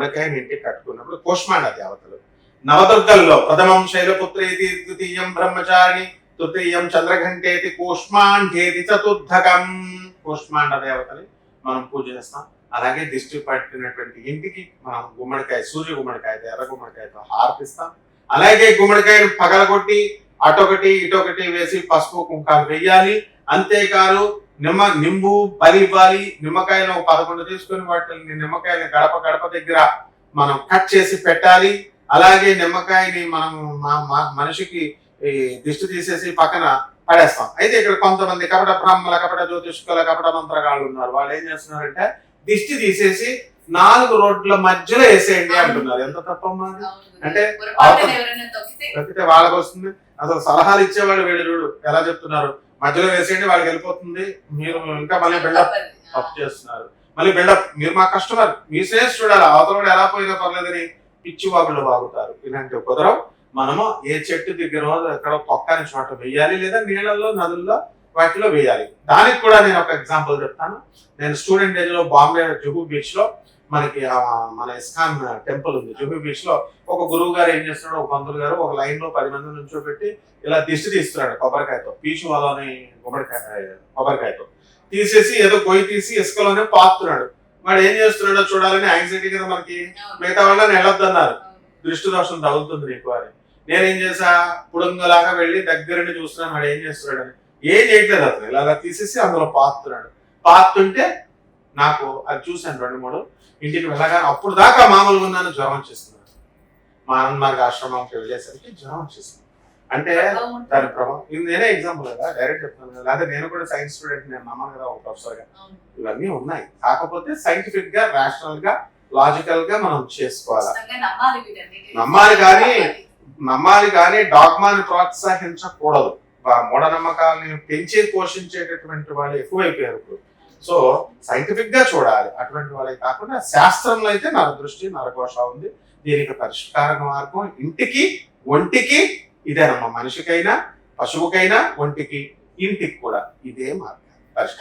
గుమ్మడికాయని ఇంటికి కట్టుకున్నప్పుడు కూష్మాండ దేవతలు. నవదుర్గల్లో ప్రథమం శైలపుత్రేతి, ద్వితీయం బ్రహ్మచారిణి, తృతీయం చంద్రఘంటేతి, కూష్మాండేతి చతుర్థకం. కూష్మాండ దేవతని మనం పూజ చేస్తాం. అలాగే దిష్టి పట్టినటువంటి ఇంటికి మనం గుమ్మడికాయ, సూర్య గుమ్మడికాయతో, ఎర్ర గుమ్మడికాయతో హారతిస్తాం. అలాగే గుమ్మడికాయను పగలగొట్టి అటొకటి ఇటొకటి వేసి పసుపు కుంకాలు వెయ్యాలి. అంతేకాదు నింబు బలి ఇవ్వాలి. నిమ్మకాయలు 11 తీసుకుని వాటిని నిమ్మకాయని గడప గడప దగ్గర మనం కట్ చేసి పెట్టాలి. అలాగే నిమ్మకాయని మనం మనిషికి దిష్టి తీసేసి పక్కన పడేస్తాం. అయితే ఇక్కడ కొంతమంది కపట బ్రాహ్మణ, కపట జ్యోతిష్కుల, కపట మంత్రగాళ్ళు ఉన్నారు. వాళ్ళు ఏం చేస్తున్నారంటే దిష్టి తీసేసి 4 రోడ్ల మధ్యలో వేసేయండి అంటున్నారు. ఎంత తప్పమ్మా! అంటే తప్పితే వాళ్ళకి వస్తుంది. అసలు సలహాలు ఇచ్చేవాళ్ళు వీళ్ళు ఎలా చెప్తున్నారు, మధ్యలో వేసేయండి వాళ్ళకి వెళ్ళిపోతుంది, మీరు ఇంకా మళ్ళీ బిల్డప్ తప్పు చేస్తున్నారు. మళ్ళీ బిల్డప్, మీరు మా కస్టమర్, మీ శ్రేయస్ చూడాలి, అవతల ఎలా పోయినా పర్లేదని పిచ్చి వాగుళ్ళు వాగుతారు. ఇలాంటి కుదరం. మనము ఏ చెట్టు దగ్గర ఎక్కడ తొక్కని చోట వేయాలి, లేదా నీళ్ళల్లో నదుల్లో వాటిలో వేయాలి. దానికి కూడా నేను ఒక ఎగ్జాంపుల్ చెప్తాను. నేను స్టూడెంట్ ఏజ్ లో బాంబే జుహూ బీచ్ లో మనకి మన ఇస్కాన్ టెంపుల్ ఉంది. జుహూ బీచ్ లో ఒక గురువు గారు ఏం చేస్తున్నాడు, ఒక పంతులు గారు ఒక లైన్ లో 10 మంది నుంచో పెట్టి ఇలా దిష్టి తీస్తున్నాడు కొబ్బరికాయతో, పీచు వాళ్ళని కొబ్బరికాయతో తీసేసి ఏదో గొయ్యి తీసి ఇసుకలోనే పాతున్నాడు. వాడు ఏం చేస్తున్నాడో చూడాలని యాంగ్జైటీ కదా మనకి. మిగతా వాళ్ళని వెళ్ళొద్దన్నారు, దృష్టి దోషం తగులుతుంది నీకు అని. నేనేం చేసా, పుడుంగలాగా వెళ్ళి దగ్గరని చూస్తున్నాను వాడు ఏం చేస్తున్నాడని. ఏం చేయట్లేదు అతను, ఇలా తీసేసి అందులో పాతుంటే నాకు అది చూశాను 2-3. ఇంటికి వెళ్ళగానే అప్పుడు దాకా మామూలుగా ఉన్నాను, జ్వరం వచ్చేస్తున్నాను. మా అన్నమార్గ ఆశ్రమంకి వెళ్ళేసరికి జ్వరం వచ్చేసింది. అంటే దాని ప్రభావం. ఇది నేనే ఎగ్జాంపుల్ కదా, డైరెక్ట్ చెప్తాను కదా. లేదా నేను కూడా సైన్స్ స్టూడెంట్, నేను నమ్మను కదా ఒక ప్రొఫెసర్ గా. ఇవన్నీ ఉన్నాయి, కాకపోతే సైంటిఫిక్ గా, రేషనల్ గా, లాజికల్ గా మనం చేసుకోవాలి. నమ్మాలి కానీ డాగ్మాని ప్రోత్సహించకూడదు. మూఢనమ్మకాలని పెంచి పోషించేటటువంటి వాళ్ళు ఎక్కువైపోయారు ఇప్పుడు. సో సైంటిఫిక్ గా చూడాలి. అటువంటి వాళ్ళకి కాకుండా శాస్త్రంలో అయితే నరదృష్టి, నరకోశ ఉంది. దీనికి పరిష్కార మార్గం ఇంటికి, ఒంటికి ఇదేనమ్మా. మనిషికైనా, పశువుకైనా, ఒంటికి, ఇంటికి కూడా ఇదే మార్గం పరిష్కారం.